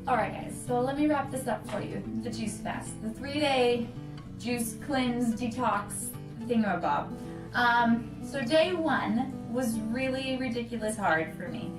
Alright guys, so let me wrap this up for you. The juice fast. The 3-day juice cleanse detox thingamabob. So day 1 was really ridiculous hard for me.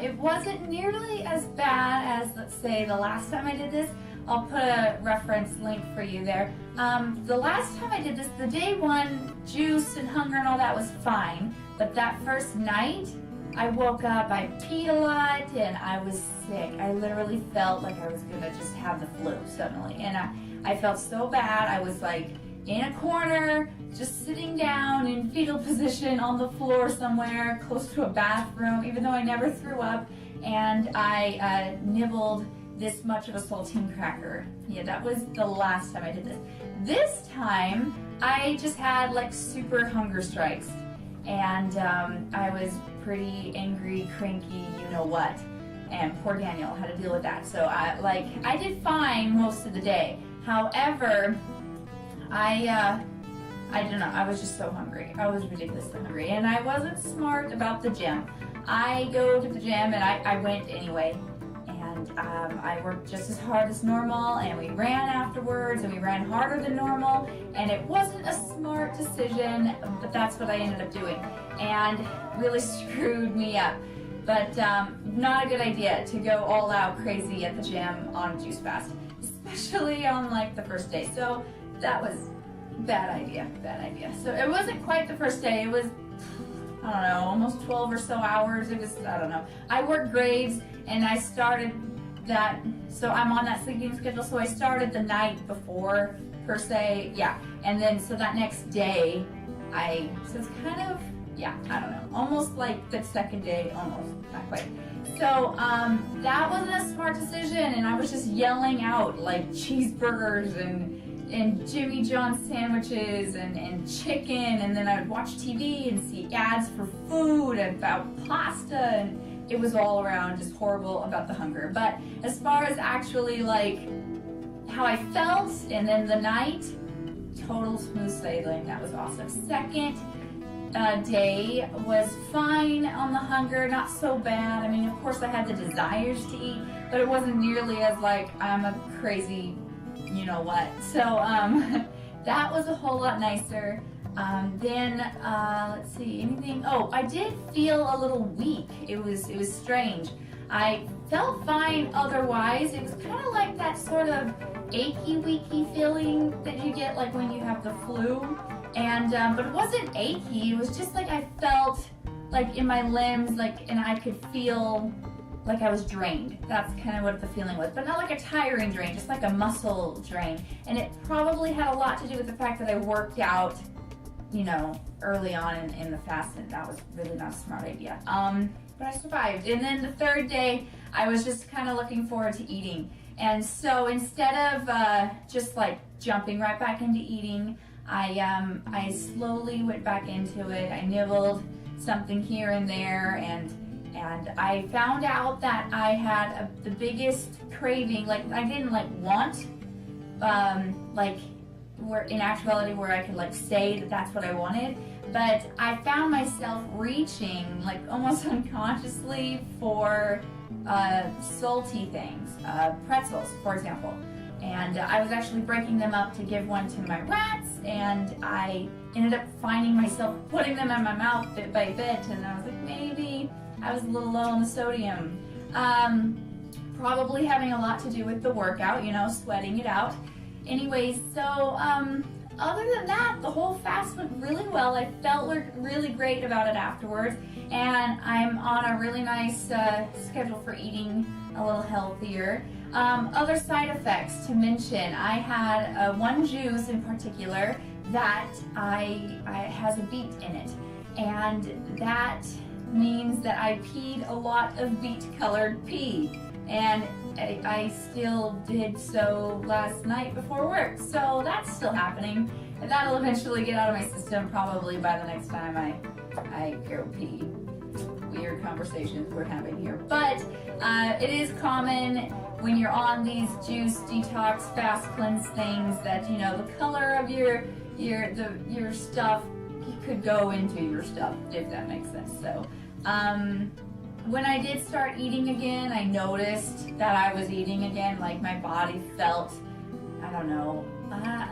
It wasn't nearly as bad as, let's say, the last time I did this. I'll put a reference link for you there. The last time I did this, the day 1 juice and hunger and all that was fine, but that first night, I woke up, I peed a lot, and I was sick. I literally felt like I was gonna just have the flu suddenly. And I felt so bad. I was like in a corner, just sitting down in fetal position on the floor somewhere close to a bathroom, even though I never threw up. And I nibbled this much of a saltine cracker. Yeah, that was the last time I did this. This time, I just had like super hunger strikes. And I was pretty angry, cranky, you know what. And poor Daniel had to deal with that. So I did fine most of the day. However, I don't know, I was just so hungry. I was ridiculously hungry. And I wasn't smart about the gym. I go to the gym and I went anyway. And I worked just as hard as normal, and we ran afterwards, and we ran harder than normal, and it wasn't a smart decision, but that's what I ended up doing, and really screwed me up. But not a good idea to go all out crazy at the gym on a juice fast, especially on like the first day. So that was bad idea. So it wasn't quite the first day. It was, I don't know, almost 12 or so hours. It was, I don't know. I work grades, and I started that, so I'm on that sleeping schedule, so I started the night before, per se, yeah. And then, so that next day, so it's kind of, yeah, I don't know, almost like the second day, almost, not quite. So, that wasn't a smart decision, and I was just yelling out, like, cheeseburgers and Jimmy John's sandwiches and chicken, and then I would watch TV and see ads for food about pasta, and it was all around just horrible about the hunger. But as far as actually like how I felt, and then the night, total smooth sailing. That was awesome. Second day was fine on the hunger, not so bad. I mean, of course I had the desires to eat, but it wasn't nearly as like I'm a crazy you know what. So that was a whole lot nicer. Then let's see, anything. Oh, I did feel a little weak. It was strange. I felt fine otherwise. It was kind of like that sort of achy, weaky feeling that you get like when you have the flu. And but it wasn't achy. It was just like I felt like in my limbs, like, and I could feel like I was drained. That's kind of what the feeling was, but not like a tiring drain, just like a muscle drain. And it probably had a lot to do with the fact that I worked out, you know, early on in the fast, and that was really not a smart idea. But I survived. And then the third day, I was just kind of looking forward to eating. And so instead of just like jumping right back into eating, I slowly went back into it. I nibbled something here and there, and I found out that I had the biggest craving. Like I didn't like want, like where in actuality where I could like say that that's what I wanted, but I found myself reaching like almost unconsciously for salty things, pretzels, for example. And I was actually breaking them up to give one to my rats, and I ended up finding myself putting them in my mouth bit by bit, and I was like, maybe I was a little low on the sodium. Probably having a lot to do with the workout, you know, sweating it out. Anyways, so other than that, the whole fast went really well. I felt really great about it afterwards, and I'm on a really nice schedule for eating a little healthier. Other side effects to mention, I had one juice in particular that has a beet in it, and that means that I peed a lot of beet-colored pee, and I still did so last night before work, so that's still happening. And that'll eventually get out of my system probably by the next time I go pee. Weird conversations we're having here, but it is common when you're on these juice detox fast cleanse things that, you know, the color of your stuff could go into your stuff, if that makes sense. So when I did start eating again, I noticed that I was eating again, like my body felt, I don't know,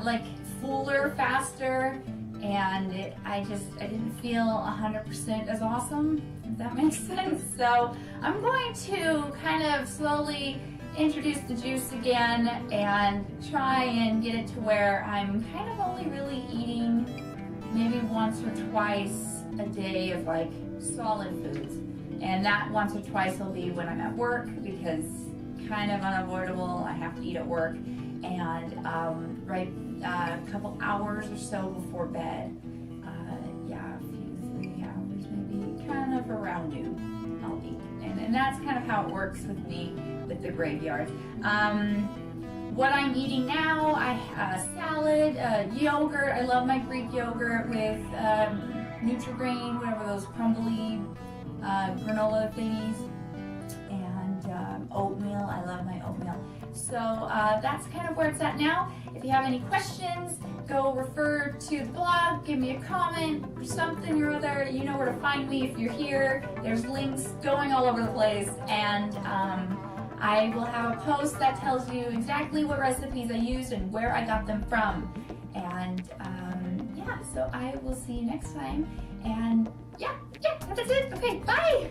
like fuller, faster, and I didn't feel 100% as awesome, if that makes sense. So I'm going to kind of slowly introduce the juice again and try and get it to where I'm kind of only really eating maybe once or twice a day of like solid foods. And that once or twice will be when I'm at work, because kind of unavoidable, I have to eat at work, and a couple hours or so before bed. Yeah, a few, 3 hours maybe, kind of around noon I'll eat. And that's kind of how it works with me with the graveyard. What I'm eating now, I have a salad, yogurt. I love my Greek yogurt with Nutri-Grain, whatever those crumbly granola thingies, and oatmeal. I love my oatmeal. So that's kind of where it's at now. If you have any questions, go refer to the blog, give me a comment or something or other. You know where to find me if you're here. There's links going all over the place, and I will have a post that tells you exactly what recipes I used and where I got them from. And yeah, so I will see you next time. And yeah, that's it. Okay, bye!